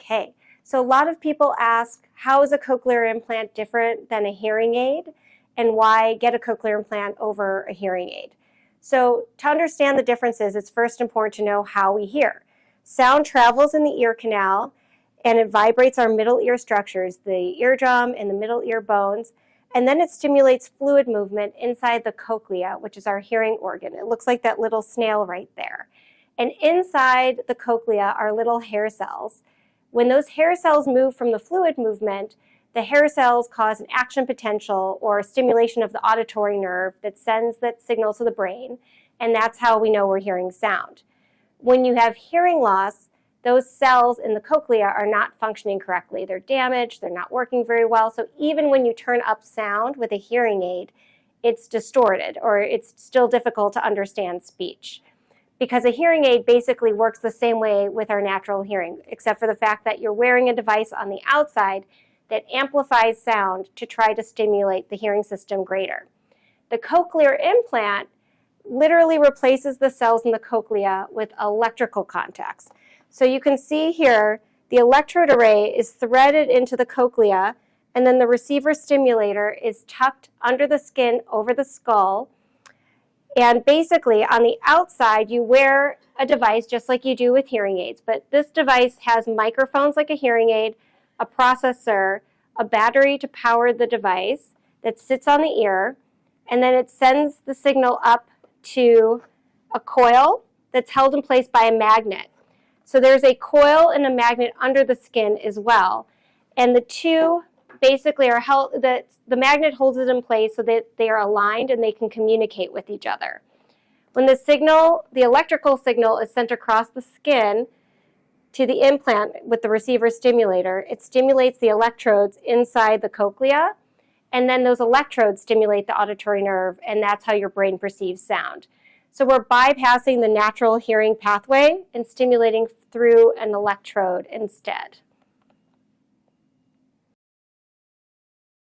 Okay, so a lot of people ask, how is a cochlear implant different than a hearing aid, and why get a cochlear implant over a hearing aid? So to understand the differences, it's first important to know how we hear. Sound travels in the ear canal, and it vibrates our middle ear structures, the eardrum and the middle ear bones, and then it stimulates fluid movement inside the cochlea, which is our hearing organ. It looks like that little snail right there. And inside the cochlea are little hair cells. When those hair cells move from the fluid movement, the hair cells cause an action potential or stimulation of the auditory nerve that sends that signal to the brain, and that's how we know we're hearing sound. When you have hearing loss, those cells in the cochlea are not functioning correctly. They're damaged, they're not working very well, so even when you turn up sound with a hearing aid, it's distorted or it's still difficult to understand speech. Because a hearing aid basically works the same way with our natural hearing, except for the fact that you're wearing a device on the outside that amplifies sound to try to stimulate the hearing system greater. The cochlear implant literally replaces the cells in the cochlea with electrical contacts. So you can see here, the electrode array is threaded into the cochlea, and then the receiver stimulator is tucked under the skin over the skull. And basically, on the outside, you wear a device just like you do with hearing aids, but this device has microphones like a hearing aid, a processor, a battery to power the device that sits on the ear, and then it sends the signal up to a coil that's held in place by a magnet. So there's a coil and a magnet under the skin as well, and the two basically are held, the magnet holds it in place so that they are aligned and they can communicate with each other. When the signal, the electrical signal, is sent across the skin to the implant with the receiver stimulator, it stimulates the electrodes inside the cochlea, and then those electrodes stimulate the auditory nerve, and that's how your brain perceives sound. So we're bypassing the natural hearing pathway and stimulating through an electrode instead.